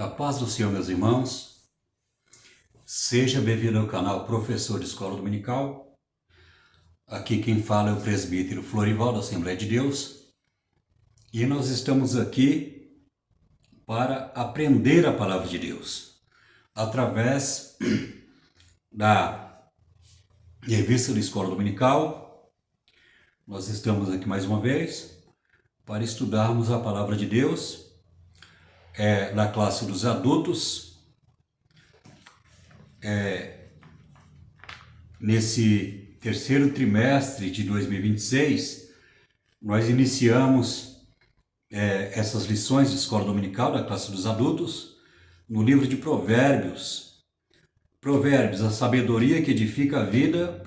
A paz do Senhor, meus irmãos. Seja bem-vindo ao canal Professor de Escola Dominical. Aqui quem fala é o presbítero Florival da Assembleia de Deus. E nós estamos aqui para aprender a palavra de Deus através da revista da Escola Dominical. Nós estamos aqui mais uma vez para estudarmos a palavra de Deus. Na classe dos adultos, nesse terceiro trimestre de 2026, nós iniciamos essas lições de escola dominical da classe dos adultos no livro de Provérbios. Provérbios, a sabedoria que edifica a vida,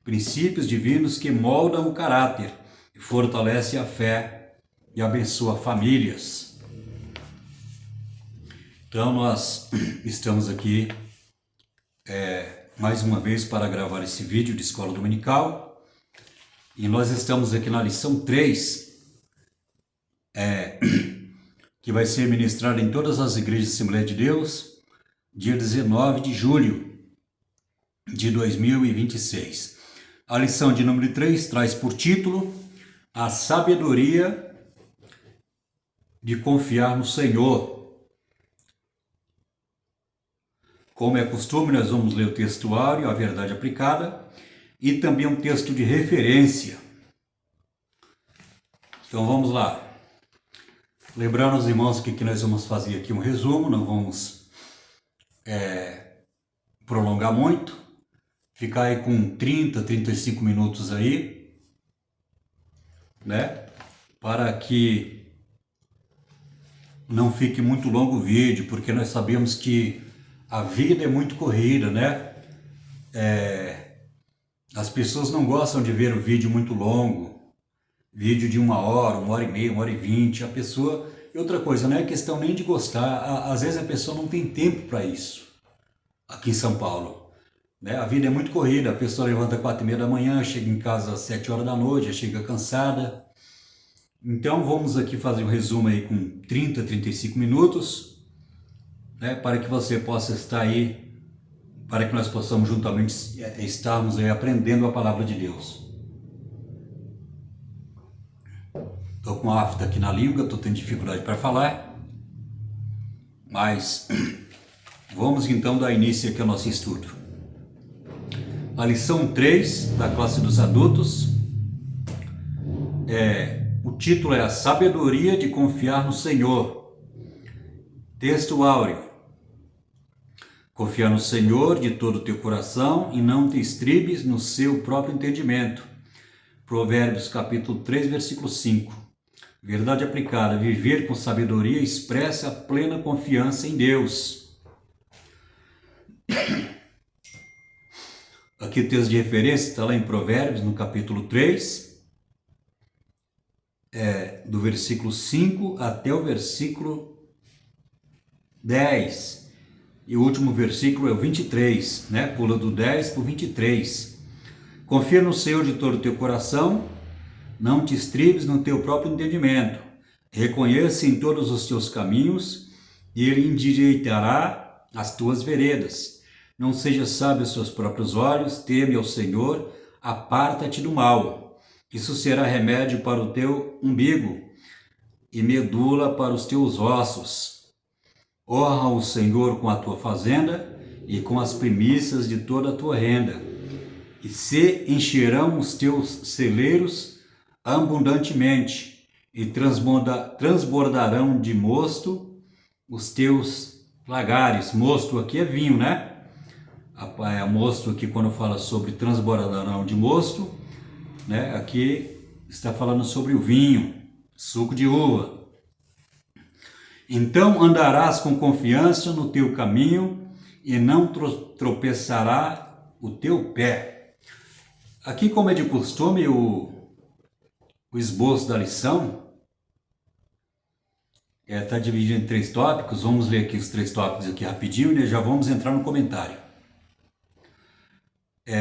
princípios divinos que moldam o caráter e fortalece a fé e abençoa famílias. Então nós estamos aqui mais uma vez para gravar esse vídeo de escola dominical e nós estamos aqui na lição 3, que vai ser ministrada em todas as igrejas de Assembleia de Deus, dia 19 de julho de 2026. A lição de número 3 traz por título a sabedoria de confiar no Senhor. Como é costume, nós vamos ler o textuário, a verdade aplicada, e também um texto de referência. Então vamos lá. Lembrando aos irmãos que nós vamos fazer aqui um resumo, não vamos prolongar muito, ficar aí com 30, 35 minutos aí, né? Para que não fique muito longo o vídeo, porque nós sabemos que a vida é muito corrida, né? As pessoas não gostam de ver o vídeo muito longo, vídeo de 1 hora, 1 hora e meia, 1 hora e 20. A pessoa... E outra coisa, não é questão nem de gostar, às vezes a pessoa não tem tempo para isso, aqui em São Paulo. Né? A vida é muito corrida, a pessoa levanta 4h30 da manhã, chega em casa às 7 horas da noite, chega cansada. Então vamos aqui fazer um resumo aí com 30, 35 minutos, né, para que você possa estar aí, para que nós possamos juntamente estarmos aí aprendendo a palavra de Deus. Estou com a afta aqui na língua, estou tendo dificuldade para falar, mas vamos então dar início aqui ao nosso estudo. A lição 3 da classe dos adultos, o título é a sabedoria de confiar no Senhor. Texto áureo. Confiar no Senhor de todo o teu coração e não te estribes no seu próprio entendimento. Provérbios capítulo 3, versículo 5. Verdade aplicada. Viver com sabedoria expressa a plena confiança em Deus. Aqui o texto de referência está lá em Provérbios, no capítulo 3, do versículo 5 até o versículo 10. E o último versículo é o 23, né? Pula do 10 para o 23. Confia no Senhor de todo o teu coração, não te estribes no teu próprio entendimento. Reconheça em todos os teus caminhos, e Ele endireitará as tuas veredas. Não seja sábio aos seus próprios olhos, teme ao Senhor, aparta-te do mal. Isso será remédio para o teu umbigo e medula para os teus ossos. Honra o Senhor com a tua fazenda e com as primícias de toda a tua renda, e se encherão os teus celeiros abundantemente, e transbordarão de mosto os teus lagares. Mosto aqui é vinho, né? Mosto aqui, quando fala sobre transbordarão de mosto, né? Aqui está falando sobre o vinho, suco de uva. Então andarás com confiança no teu caminho e não tropeçará o teu pé. Aqui, como é de costume, o esboço da lição está dividido em 3 tópicos. Vamos ler aqui os 3 tópicos aqui rapidinho e já vamos entrar no comentário.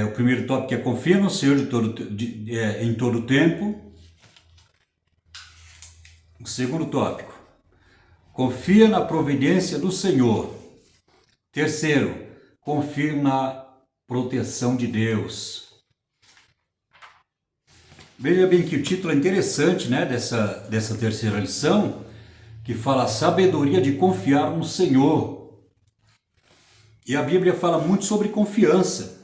O primeiro tópico é confia no Senhor em todo o tempo. O segundo tópico, confia na providência do Senhor. Terceiro, confia na proteção de Deus. Veja bem que o título é interessante, né, dessa terceira lição, que fala a sabedoria de confiar no Senhor. E a Bíblia fala muito sobre confiança.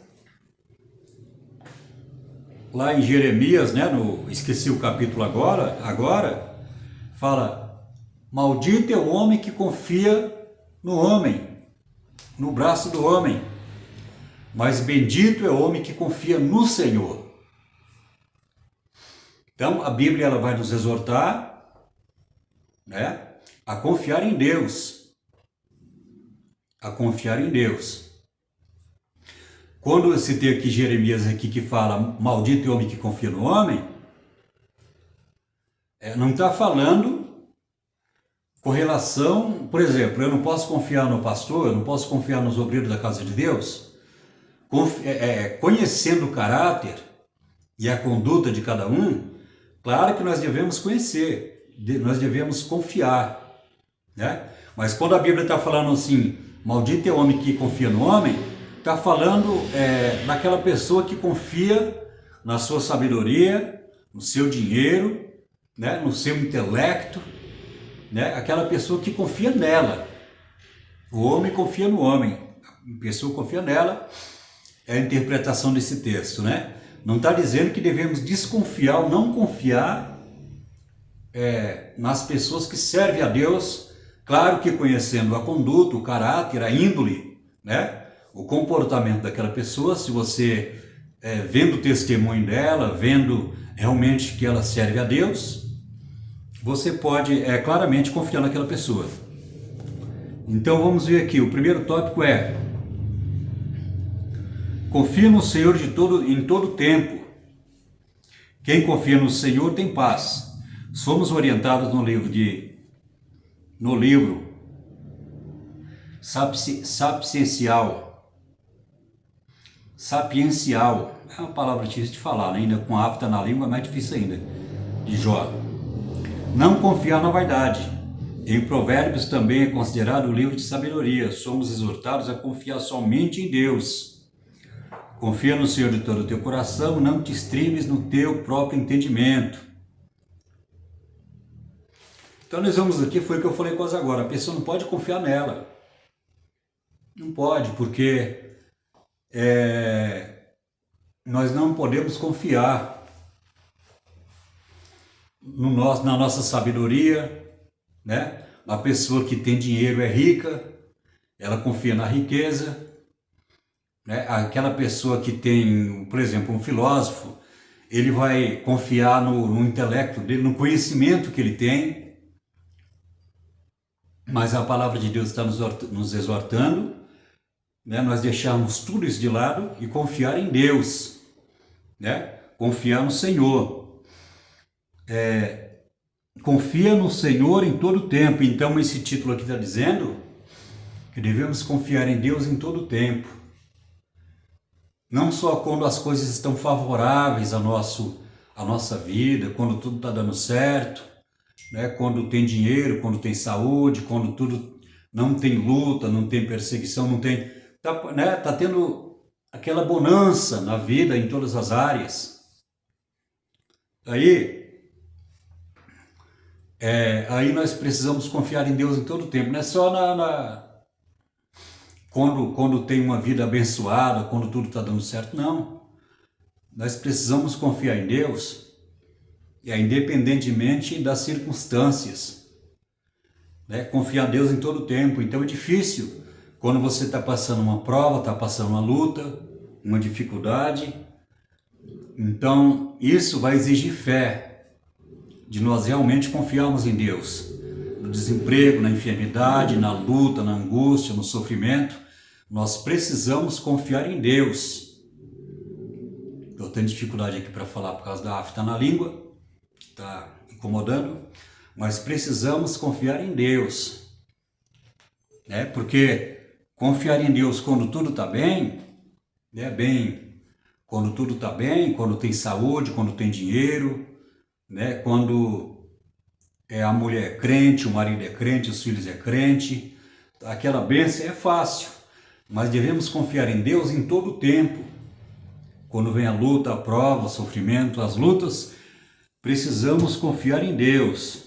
Lá em Jeremias, né, esqueci o capítulo agora, fala: maldito é o homem que confia no homem, no braço do homem, mas bendito é o homem que confia no Senhor. Então a Bíblia ela vai nos exortar, né, a confiar em Deus, a confiar em Deus. Quando eu citei aqui Jeremias aqui que fala maldito é o homem que confia no homem, não está falando com relação, por exemplo, eu não posso confiar no pastor, eu não posso confiar nos obreiros da casa de Deus. Conhecendo o caráter e a conduta de cada um, claro que nós devemos conhecer, nós devemos confiar, né? Mas quando a Bíblia está falando assim, maldito é o homem que confia no homem, está falando naquela pessoa que confia na sua sabedoria, no seu dinheiro, né? No seu intelecto, né? Aquela pessoa que confia nela. O homem confia no homem, a pessoa confia nela. É a interpretação desse texto, né? Não está dizendo que devemos desconfiar ou não confiar nas pessoas que servem a Deus, claro que conhecendo a conduta, o caráter, a índole, né? O comportamento daquela pessoa. Se você vendo o testemunho dela, vendo realmente que ela serve a Deus, você pode claramente confiar naquela pessoa. Então vamos ver aqui, o primeiro tópico é: confia no Senhor em todo tempo. Quem confia no Senhor tem paz. Somos orientados no livro sapiencial, é uma palavra difícil de falar, né? Ainda com a afta na língua é mais difícil ainda, de Jó. Não confiar na vaidade. Em Provérbios também é considerado o livro de sabedoria. Somos exortados a confiar somente em Deus. Confia no Senhor de todo o teu coração, não te estribes no teu próprio entendimento. Então nós vamos aqui, foi o que eu falei quase agora, a pessoa não pode confiar nela. Não pode, porque nós não podemos confiar na nossa sabedoria, né? A pessoa que tem dinheiro é rica, ela confia na riqueza, né? Aquela pessoa que tem, por exemplo, um filósofo, ele vai confiar no intelecto dele, no conhecimento que ele tem, mas a palavra de Deus está nos exortando, né? Nós deixarmos tudo isso de lado e confiar em Deus, né? Confiar no Senhor. Confia no Senhor em todo o tempo. Então esse título aqui está dizendo que devemos confiar em Deus em todo o tempo. Não só quando as coisas estão favoráveis à nossa vida, quando tudo está dando certo, né? Quando tem dinheiro, quando tem saúde, quando tudo não tem luta, não tem perseguição, não tem... Tá tendo aquela bonança na vida em todas as áreas. Aí nós precisamos confiar em Deus em todo o tempo. Não é só quando tem uma vida abençoada, quando tudo está dando certo, não. Nós precisamos confiar em Deus, independentemente das circunstâncias, né? Confiar em Deus em todo o tempo. Então é difícil quando você está passando uma prova, está passando uma luta, uma dificuldade. Então isso vai exigir fé, de nós realmente confiarmos em Deus. No desemprego, na enfermidade, na luta, na angústia, no sofrimento, nós precisamos confiar em Deus. Eu tenho dificuldade aqui para falar por causa da afta na língua, que está incomodando, mas precisamos confiar em Deus, né? Porque confiar em Deus quando tudo está bem, né? Quando tudo está bem, quando tem saúde, quando tem dinheiro, né? Quando a mulher é crente, o marido é crente, os filhos é crente, aquela bênção é fácil, mas devemos confiar em Deus em todo o tempo. Quando vem a luta, a prova, o sofrimento, as lutas, precisamos confiar em Deus.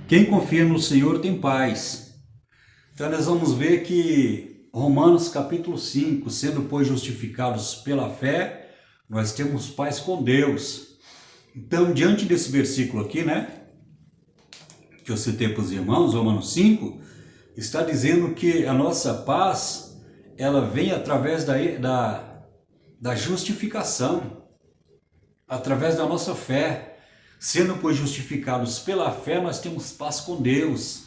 Quem confia no Senhor tem paz. Então nós vamos ver que Romanos capítulo 5, sendo pois justificados pela fé, nós temos paz com Deus. Então, diante desse versículo aqui, que eu citei para os irmãos, Romanos 5, está dizendo que a nossa paz, ela vem através da justificação, através da nossa fé. Sendo, pois, justificados pela fé, nós temos paz com Deus.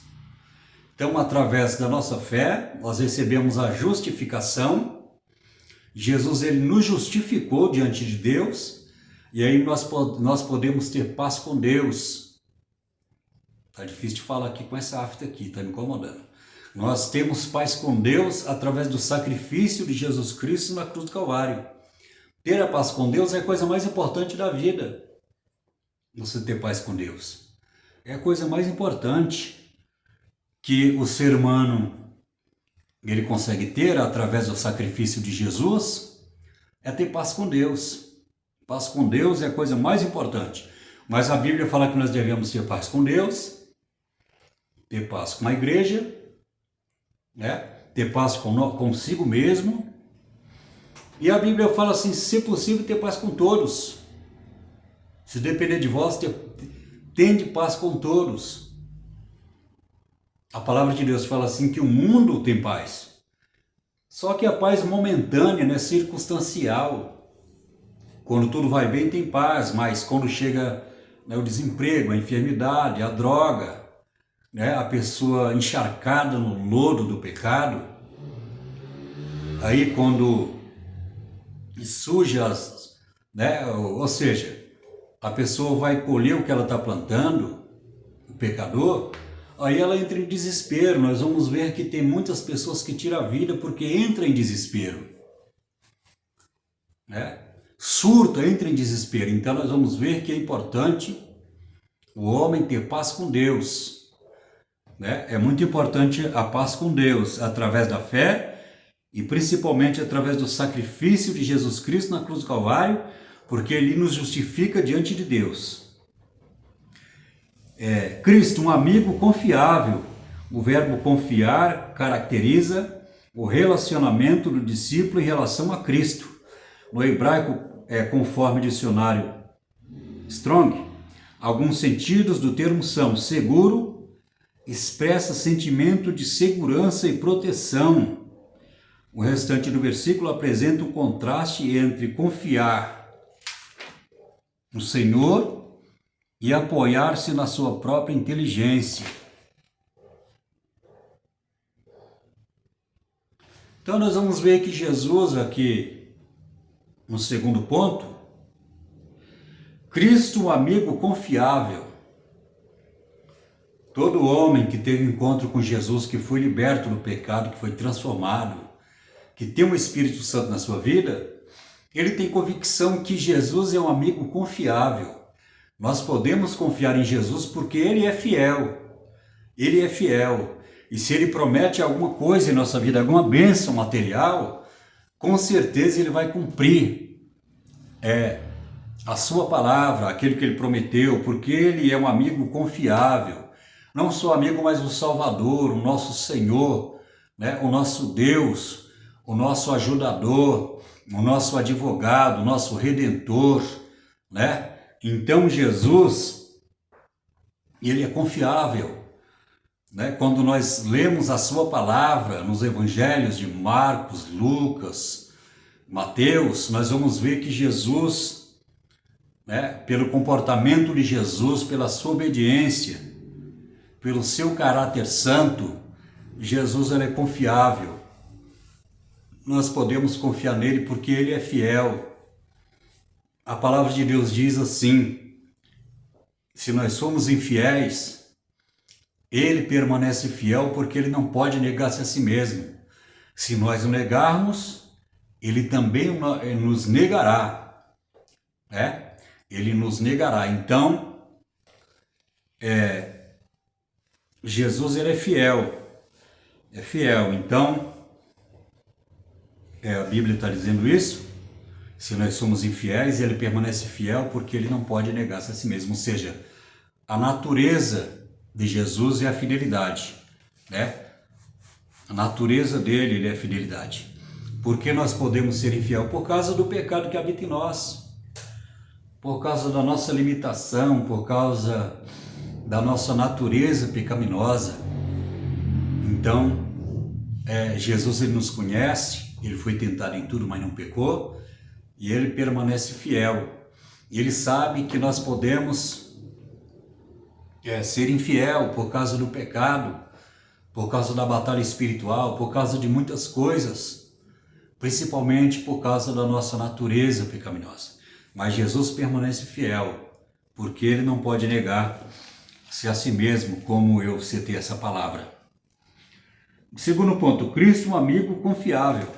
Então, através da nossa fé, nós recebemos a justificação. Jesus, ele nos justificou diante de Deus, e aí nós podemos ter paz com Deus. Tá difícil de falar aqui com essa afta aqui, tá me incomodando. Nós temos paz com Deus através do sacrifício de Jesus Cristo na cruz do Calvário. Ter a paz com Deus é a coisa mais importante da vida. Você ter paz com Deus é a coisa mais importante que o ser humano ele consegue ter através do sacrifício de Jesus, é ter paz com Deus. Paz com Deus é a coisa mais importante. Mas a Bíblia fala que nós devemos ter paz com Deus, ter paz com a igreja, ter paz consigo mesmo. E a Bíblia fala assim, se possível, ter paz com todos. Se depender de vós, tende paz com todos. A palavra de Deus fala assim que o mundo tem paz. Só que a paz momentânea, circunstancial. Quando tudo vai bem, tem paz, mas quando chega o desemprego, a enfermidade, a droga, a pessoa encharcada no lodo do pecado, aí quando surge ou seja, a pessoa vai colher o que ela está plantando, o pecador, aí ela entra em desespero. Nós vamos ver que tem muitas pessoas que tiram a vida porque entram em desespero. Surta, entra em desespero. Então nós vamos ver que é importante o homem ter paz com Deus. É muito importante a paz com Deus, através da fé e principalmente através do sacrifício de Jesus Cristo na cruz do Calvário, porque ele nos justifica diante de Deus. Cristo, um amigo confiável. O verbo confiar caracteriza o relacionamento do discípulo em relação a Cristo. No hebraico, conforme o dicionário Strong, alguns sentidos do termo são: seguro, expressa sentimento de segurança e proteção. O restante do versículo apresenta um contraste entre confiar no Senhor e apoiar-se na sua própria inteligência. Então nós vamos ver que Jesus aqui, no segundo ponto, Cristo, um amigo confiável. Todo homem que teve encontro com Jesus, que foi liberto do pecado, que foi transformado, que tem o Espírito Santo na sua vida, ele tem convicção que Jesus é um amigo confiável. Nós podemos confiar em Jesus porque ele é fiel. Ele é fiel. E se ele promete alguma coisa em nossa vida, alguma bênção material, com certeza ele vai cumprir a sua palavra, aquilo que ele prometeu, porque ele é um amigo confiável. Não só amigo, mas o Salvador, o nosso Senhor, o nosso Deus, o nosso ajudador, o nosso advogado, o nosso redentor, Então Jesus, ele é confiável, Quando nós lemos a sua palavra nos evangelhos de Marcos, Lucas, Mateus, nós vamos ver que Jesus, pelo comportamento de Jesus, pela sua obediência, pelo seu caráter santo, Jesus ele é confiável. Nós podemos confiar nele porque ele é fiel. A palavra de Deus diz assim: se nós somos infiéis, ele permanece fiel porque ele não pode negar-se a si mesmo. Se nós o negarmos, ele também nos negará. Ele nos negará. Então, Jesus ele é fiel. Então, a Bíblia está dizendo isso. Se nós somos infiéis, ele permanece fiel porque ele não pode negar-se a si mesmo. Ou seja, a natureza de Jesus é a fidelidade, né? A natureza dele, ele é a fidelidade. Por que nós podemos ser infiel? Por causa do pecado que habita em nós. Por causa da nossa limitação, por causa da nossa natureza pecaminosa. Então, Jesus ele nos conhece, ele foi tentado em tudo, mas não pecou, e ele permanece fiel. E ele sabe que nós podemos ser infiel por causa do pecado, por causa da batalha espiritual, por causa de muitas coisas, principalmente por causa da nossa natureza pecaminosa. Mas Jesus permanece fiel, porque ele não pode negar-se a si mesmo, como eu citei essa palavra. Segundo ponto, Cristo um amigo confiável.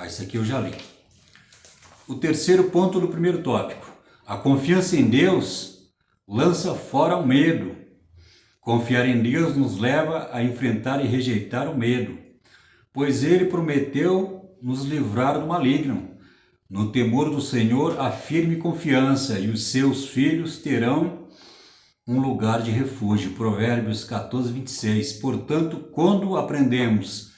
Isso aqui eu já li. O terceiro ponto do primeiro tópico, a confiança em Deus lança fora o medo. Confiar em Deus nos leva a enfrentar e rejeitar o medo, pois ele prometeu nos livrar do maligno. No temor do Senhor há firme confiança, e os seus filhos terão um lugar de refúgio. Provérbios 14, 26. Portanto, quando aprendemos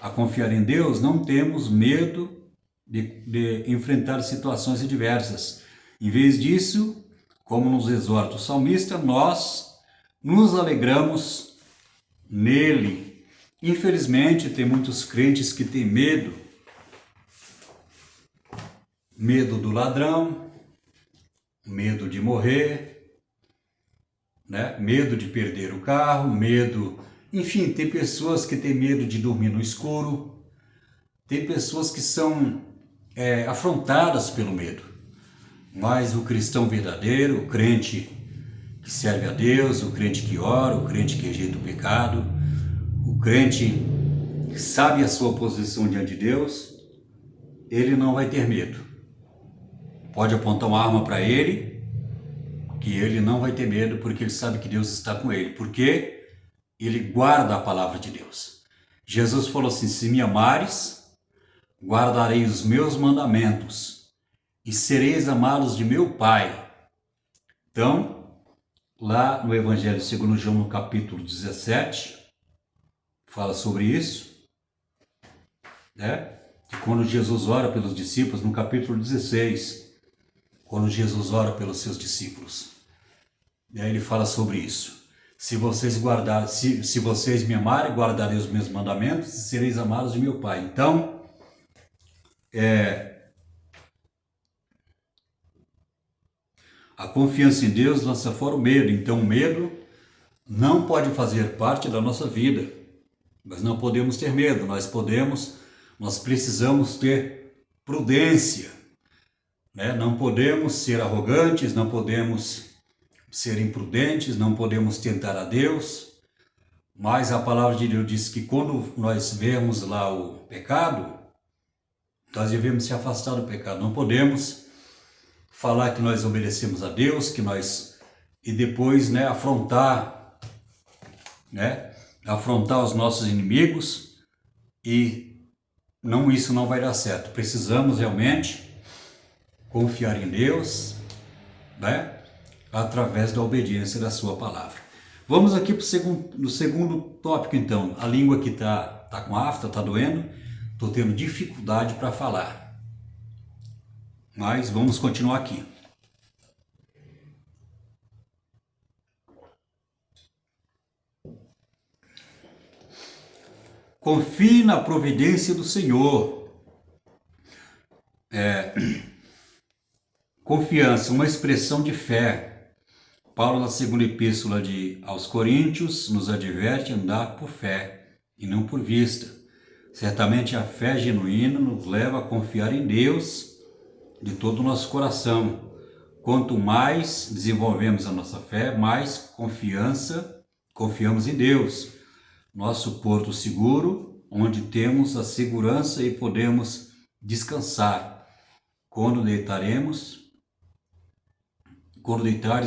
a confiar em Deus, não temos medo de enfrentar situações adversas. Em vez disso, como nos exorta o salmista, nós nos alegramos nele. Infelizmente, tem muitos crentes que têm medo do ladrão, medo de morrer, né? Medo de perder o carro, enfim, tem pessoas que têm medo de dormir no escuro, tem pessoas que são afrontadas pelo medo, mas o cristão verdadeiro, o crente que serve a Deus, o crente que ora, o crente que rejeita o pecado, o crente que sabe a sua posição diante de Deus, ele não vai ter medo. Pode apontar uma arma para ele, que ele não vai ter medo, porque ele sabe que Deus está com ele, porque ele guarda a palavra de Deus. Jesus falou assim: se me amares, guardarei os meus mandamentos e sereis amados de meu Pai. Então, lá no Evangelho segundo João, no capítulo 17, fala sobre isso, né? Que quando Jesus ora pelos discípulos, no capítulo 16, quando Jesus ora pelos seus discípulos, ele fala sobre isso. Se vocês me amarem, guardarei os meus mandamentos e sereis amados de meu Pai. Então, a confiança em Deus lança fora o medo. Então, o medo não pode fazer parte da nossa vida. Nós não podemos ter medo, nós precisamos ter prudência, né? Não podemos ser arrogantes, não podemos ser imprudentes, não podemos tentar a Deus, mas a palavra de Deus diz que quando nós vemos lá o pecado, nós devemos se afastar do pecado. Não podemos falar que nós obedecemos a Deus, e depois, afrontar os nossos inimigos, e isso não vai dar certo. Precisamos realmente confiar em Deus, através da obediência da sua palavra. Vamos aqui para o segundo tópico, então. A língua aqui está com afta, está doendo, estou tendo dificuldade para falar. Mas vamos continuar aqui. Confie na providência do Senhor. Confiança, uma expressão de fé. Paulo, na segunda epístola aos Coríntios, nos adverte a andar por fé e não por vista. Certamente a fé genuína nos leva a confiar em Deus de todo o nosso coração. Quanto mais desenvolvemos a nossa fé, mais confiamos em Deus, nosso porto seguro, onde temos a segurança e podemos descansar. Quando deitares,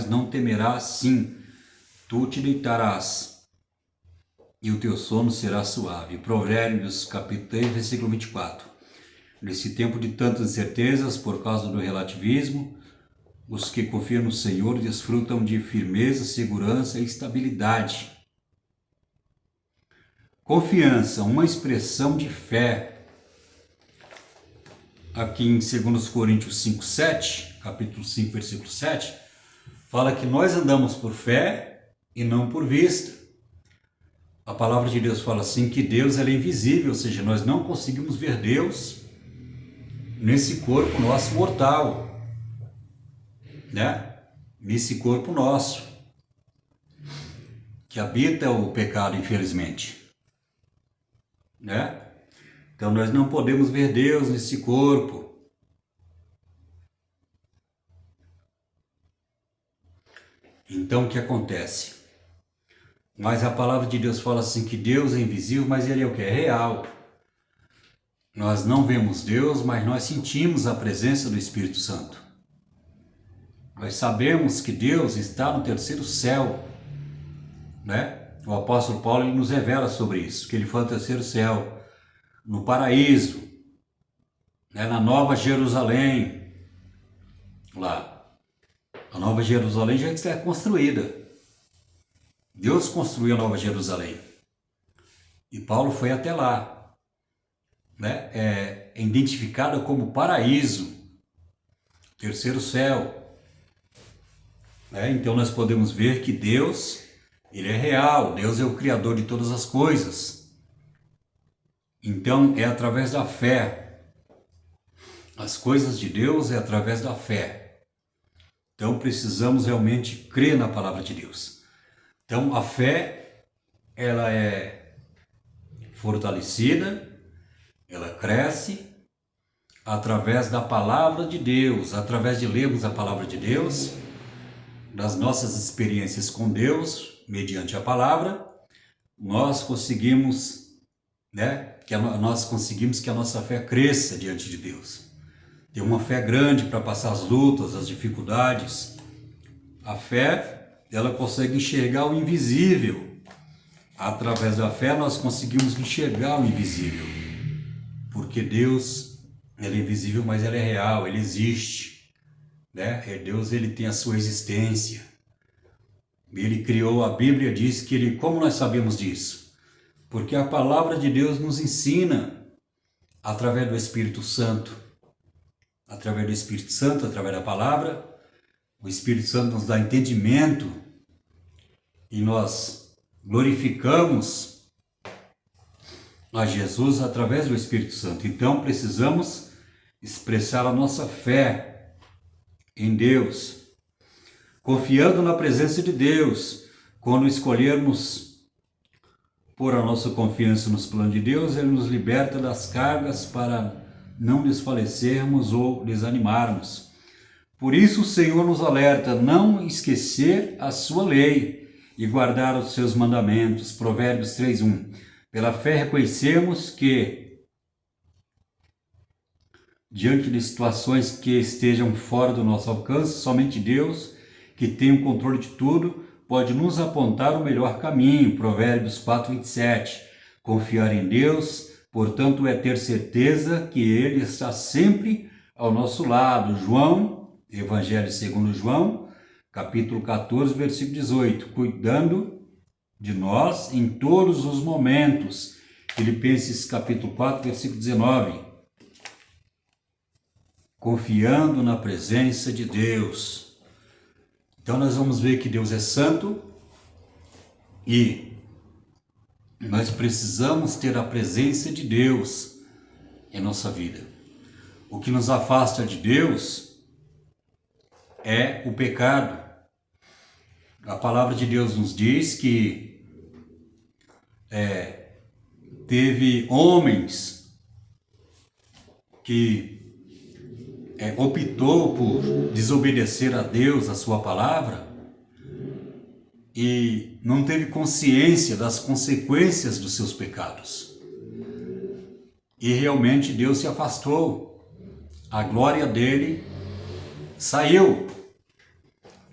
não temerás, sim, tu te deitarás e o teu sono será suave. Provérbios capítulo 3, versículo 24. Nesse tempo de tantas incertezas por causa do relativismo, os que confiam no Senhor desfrutam de firmeza, segurança e estabilidade. Confiança, uma expressão de fé. Aqui em 2 Coríntios 5, 7, capítulo 5, versículo 7, fala que nós andamos por fé e não por vista. A palavra de Deus fala assim que Deus é invisível, ou seja, nós não conseguimos ver Deus nesse corpo nosso mortal, né? Nesse corpo nosso, que habita o pecado, infelizmente, né? Então nós não podemos ver Deus nesse corpo. Então o que acontece? Mas a palavra de Deus fala assim que Deus é invisível, mas Ele é o que? É real. Nós não vemos Deus, mas nós sentimos a presença do Espírito Santo. Nós sabemos que Deus está no terceiro céu, né? O apóstolo Paulo ele nos revela sobre isso, que ele foi no terceiro céu, no paraíso, né? Na Nova Jerusalém, lá. A Nova Jerusalém já está construída. Deus construiu a Nova Jerusalém. E Paulo foi até lá, né? É identificada como paraíso, terceiro céu. Então nós podemos ver que Deus, Ele é real, Deus é o Criador de todas as coisas. Então é através da fé. As coisas de Deus é através da fé. Então precisamos realmente crer na palavra de Deus. Então a fé, ela é fortalecida, ela cresce através da palavra de Deus, através de lermos a palavra de Deus, das nossas experiências com Deus, mediante a palavra, nós conseguimos, né, nós conseguimos que a nossa fé cresça diante de Deus. Ter uma fé grande para passar as lutas, as dificuldades. A fé, ela consegue enxergar o invisível. Através da fé nós conseguimos enxergar o invisível. Porque Deus, Ele é invisível, mas Ele é real, Ele existe. Né? Deus, Ele tem a sua existência. Ele criou, a Bíblia diz que Ele, como nós sabemos disso? Porque a palavra de Deus nos ensina através do Espírito Santo. Através do Espírito Santo, através da palavra, o Espírito Santo nos dá entendimento e nós glorificamos a Jesus através do Espírito Santo. Então precisamos expressar a nossa fé em Deus, confiando na presença de Deus. Quando escolhermos pôr a nossa confiança nos planos de Deus, Ele nos liberta das cargas para não desfalecermos ou desanimarmos. Por isso o Senhor nos alerta, não esquecer a sua lei e guardar os seus mandamentos. Provérbios 3:1. Pela fé reconhecemos que, diante de situações que estejam fora do nosso alcance, somente Deus, que tem o controle de tudo, pode nos apontar o melhor caminho. Provérbios 4:27. Confiar em Deus, portanto, é ter certeza que Ele está sempre ao nosso lado. Evangelho segundo João, capítulo 14, versículo 18. Cuidando de nós em todos os momentos. Filipenses capítulo 4, versículo 19. Confiando na presença de Deus. Então nós vamos ver que Deus é santo e nós precisamos ter a presença de Deus em nossa vida. O que nos afasta de Deus é o pecado. A palavra de Deus nos diz que teve homens que optou por desobedecer a Deus, a sua palavra, e não teve consciência das consequências dos seus pecados. E realmente Deus se afastou. A glória dele saiu.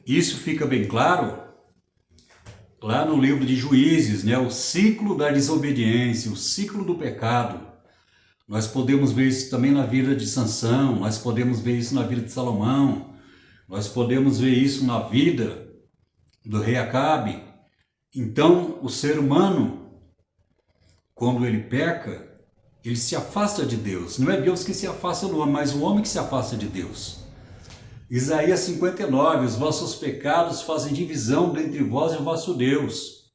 Isso fica bem claro lá no livro de Juízes, né, o ciclo da desobediência, o ciclo do pecado. Nós podemos ver isso também na vida de Sansão, nós podemos ver isso na vida de Salomão, nós podemos ver isso na vida do rei Acabe. Então, o ser humano, quando ele peca, ele se afasta de Deus. Não é Deus que se afasta do homem, mas o homem que se afasta de Deus. Isaías 59, os vossos pecados fazem divisão dentre vós e o vosso Deus.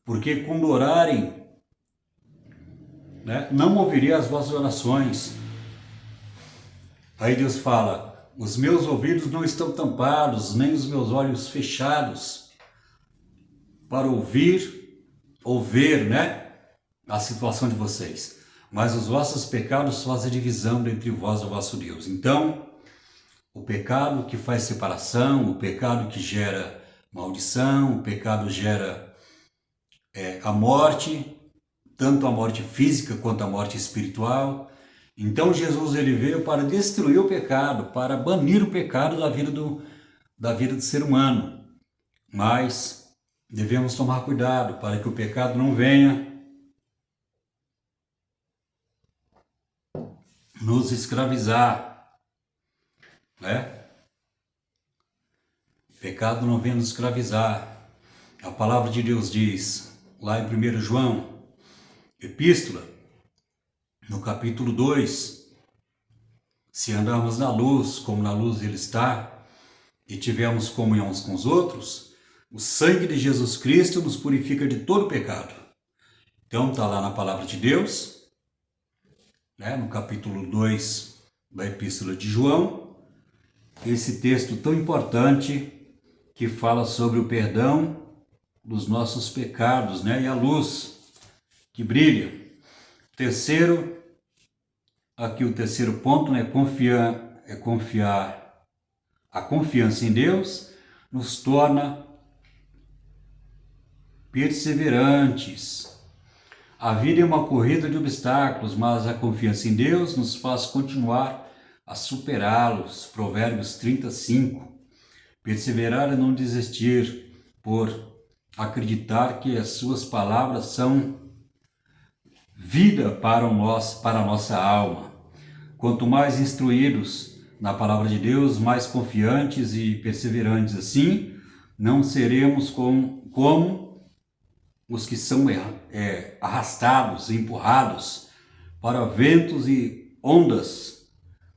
Porque quando orarem, né, não ouvirei as vossas orações. Aí Deus fala, os meus ouvidos não estão tampados, nem os meus olhos fechados, para ouvir ou ver, né, a situação de vocês. Mas os vossos pecados fazem divisão entre vós e o vosso Deus. Então, o pecado que faz separação, o pecado que gera maldição, o pecado gera a morte, tanto a morte física quanto a morte espiritual. Então Jesus ele veio para destruir o pecado, para banir o pecado da vida do ser humano. Mas devemos tomar cuidado para que o pecado não venha nos escravizar, né? O pecado não venha nos escravizar. A palavra de Deus diz, lá em 1 João, epístola, no capítulo 2, se andarmos na luz, como na luz ele está, e tivermos comunhão uns com os outros, o sangue de Jesus Cristo nos purifica de todo pecado. Então está lá na palavra de Deus, né, no capítulo 2 da epístola de João, esse texto tão importante que fala sobre o perdão dos nossos pecados, né, e a luz que brilha. O terceiro ponto, né, a confiança em Deus nos torna perseverantes. A vida é uma corrida de obstáculos, mas a confiança em Deus nos faz continuar a superá-los. Provérbios 35. Perseverar é não desistir, por acreditar que as suas palavras são vida para a nossa alma. Quanto mais instruídos na palavra de Deus, mais confiantes e perseverantes assim, não seremos como os que são arrastados, empurrados para ventos e ondas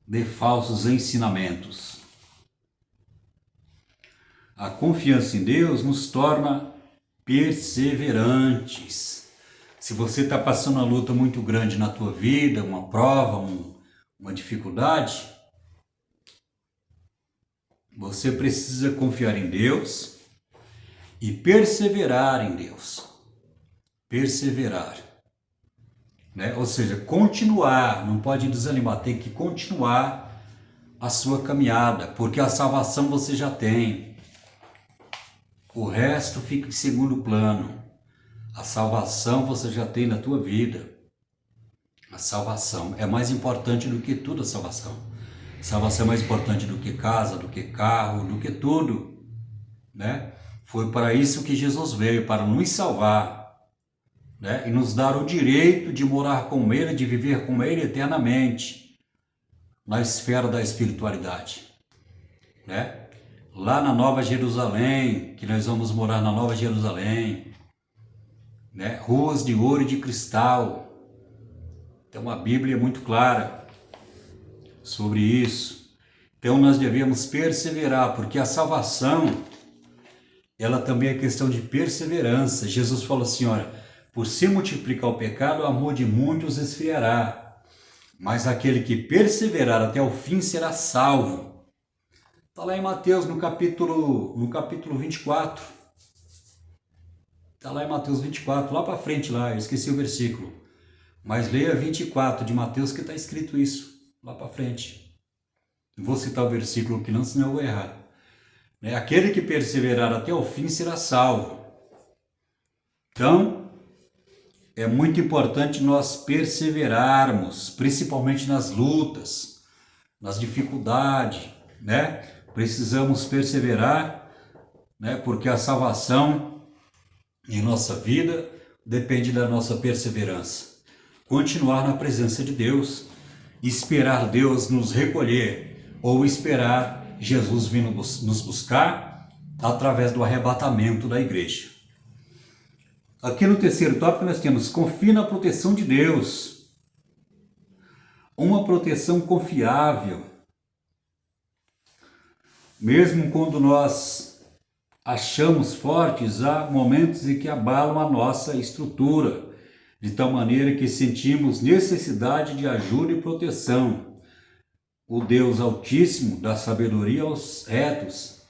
de falsos ensinamentos. A confiança em Deus nos torna perseverantes. Se você está passando uma luta muito grande na tua vida, uma prova, uma dificuldade, você precisa confiar em Deus e perseverar em Deus. Perseverar, né? Ou seja, continuar, não pode desanimar, tem que continuar a sua caminhada, porque a salvação você já tem. O resto fica em segundo plano. A salvação você já tem na tua vida. A salvação é mais importante do que tudo, a salvação. A salvação é mais importante do que casa, do que carro, do que tudo, né? Foi para isso que Jesus veio, para nos salvar, né? E nos dar o direito de morar com Ele, de viver com Ele eternamente, na esfera da espiritualidade, né? Lá na Nova Jerusalém, que nós vamos morar na Nova Jerusalém, né? Ruas de ouro e de cristal. Então a Bíblia é muito clara sobre isso. Então nós devemos perseverar, porque a salvação, ela também é questão de perseverança. Jesus falou assim, olha, por se multiplicar o pecado, o amor de muitos esfriará, mas aquele que perseverar até o fim será salvo. Está lá em Mateus, no capítulo 24. Está lá em Mateus 24, lá para frente, lá, eu esqueci o versículo. Mas leia 24 de Mateus que está escrito isso, lá para frente. Vou citar o versículo que não, senão eu vou errar. Aquele que perseverar até o fim será salvo. Então, é muito importante nós perseverarmos, principalmente nas lutas, nas dificuldades, né? Precisamos perseverar, né? Porque a salvação, em nossa vida depende da nossa perseverança. Continuar na presença de Deus, esperar Deus nos recolher ou esperar Jesus vindo nos buscar através do arrebatamento da igreja. Aqui no terceiro tópico nós temos: confie na proteção de Deus. Uma proteção confiável. Mesmo quando nós achamos fortes, há momentos em que abalam a nossa estrutura, de tal maneira que sentimos necessidade de ajuda e proteção. O Deus Altíssimo dá sabedoria aos retos,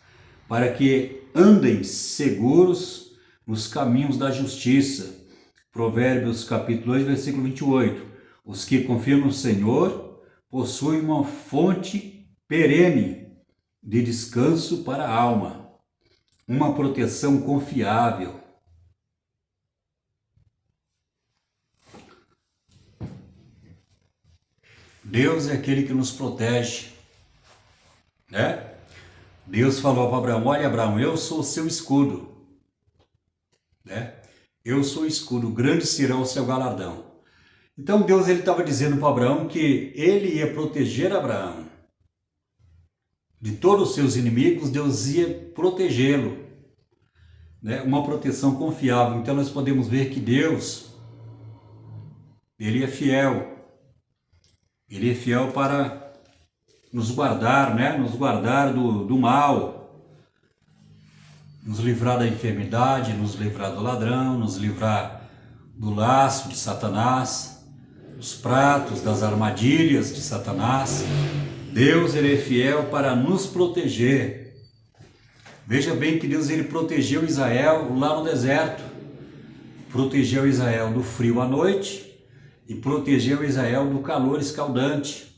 para que andem seguros nos caminhos da justiça. Provérbios capítulo 2, versículo 28. Os que confiam no Senhor possuem uma fonte perene de descanso para a alma, uma proteção confiável. Deus é aquele que nos protege, né? Deus falou para Abraão: olha, Abraão, eu sou o seu escudo, né? Eu sou o escudo, grande será o seu galardão. Então Deus estava dizendo para Abraão que ele ia proteger Abraão de todos os seus inimigos. Deus ia protegê-lo, né? Uma proteção confiável. Então nós podemos ver que Deus, ele é fiel. Ele é fiel para nos guardar, né? Nos guardar do mal, nos livrar da enfermidade, nos livrar do ladrão, nos livrar do laço de Satanás, dos pratos, das armadilhas de Satanás. Deus, ele é fiel para nos proteger. Veja bem que Deus, ele protegeu Israel lá no deserto. Protegeu Israel do frio à noite e protegeu Israel do calor escaldante,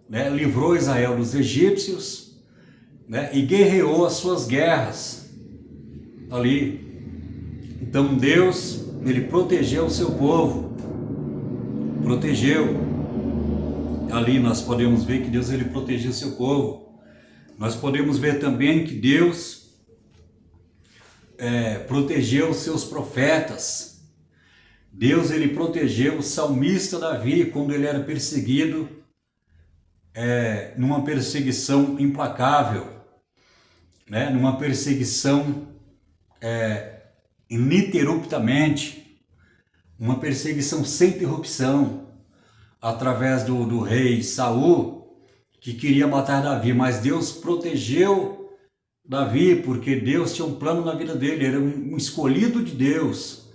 né? Livrou Israel dos egípcios, né? E guerreou as suas guerras ali. Então Deus, ele protegeu o seu povo, protegeu. Ali nós podemos ver que Deus, ele protegeu o seu povo. Nós podemos ver também que Deus protegeu os seus profetas. Deus, ele protegeu o salmista Davi quando ele era perseguido, numa perseguição implacável, né? Numa perseguição ininterruptamente, uma perseguição sem interrupção, através do rei Saul, que queria matar Davi, mas Deus protegeu Davi, porque Deus tinha um plano na vida dele, era um escolhido de Deus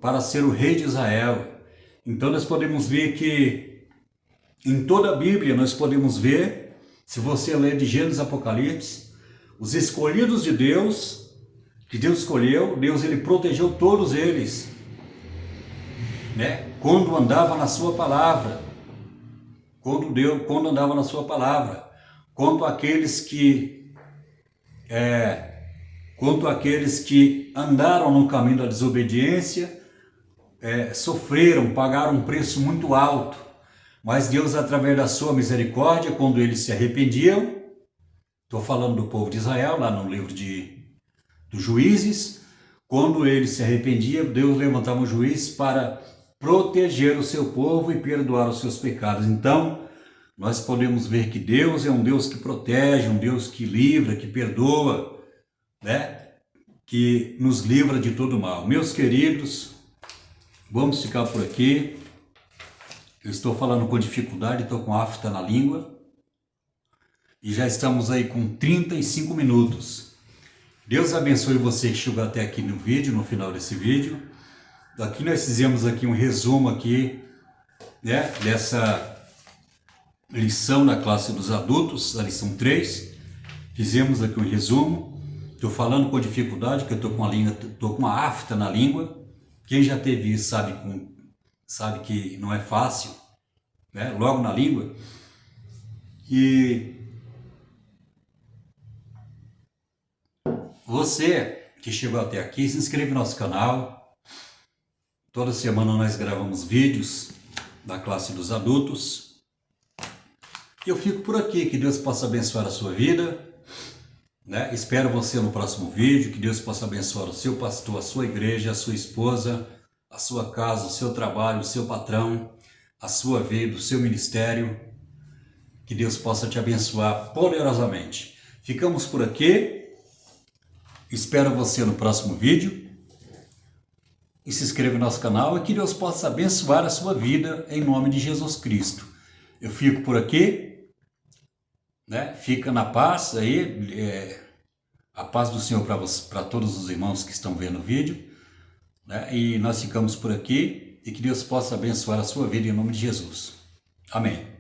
para ser o rei de Israel. Então nós podemos ver que em toda a Bíblia nós podemos ver, se você ler de Gênesis a Apocalipse, os escolhidos de Deus, que Deus escolheu, Deus, ele protegeu todos eles, né? Quando andava na sua palavra, quando andava na sua palavra, quanto aqueles que andaram no caminho da desobediência, sofreram, pagaram um preço muito alto, mas Deus, através da sua misericórdia, quando eles se arrependiam, estou falando do povo de Israel, lá no livro dos Juízes, quando eles se arrependiam, Deus levantava um juiz para proteger o seu povo e perdoar os seus pecados. Então, nós podemos ver que Deus é um Deus que protege, um Deus que livra, que perdoa, né? Que nos livra de todo mal. Meus queridos, vamos ficar por aqui. Eu estou falando com dificuldade, estou com afta na língua. E já estamos aí com 35 minutos. Deus abençoe você que chegou até aqui no vídeo, no final desse vídeo. Aqui nós fizemos aqui um resumo aqui, né, dessa lição da classe dos adultos, a lição 3. Fizemos aqui um resumo. Estou falando com dificuldade, porque eu estou com uma afta na língua. Quem já teve isso sabe que não é fácil, né? Logo na língua. E você que chegou até aqui, se inscreve no nosso canal. Toda semana nós gravamos vídeos da classe dos adultos. Eu fico por aqui, que Deus possa abençoar a sua vida. né? Espero você no próximo vídeo, que Deus possa abençoar o seu pastor, a sua igreja, a sua esposa, a sua casa, o seu trabalho, o seu patrão, a sua vida, o seu ministério. Que Deus possa te abençoar poderosamente. Ficamos por aqui. Espero você no próximo vídeo. E se inscreva no nosso canal e que Deus possa abençoar a sua vida em nome de Jesus Cristo. Eu fico por aqui, né? Fica na paz aí, a paz do Senhor para todos os irmãos que estão vendo o vídeo, né? E nós ficamos por aqui e que Deus possa abençoar a sua vida em nome de Jesus. Amém.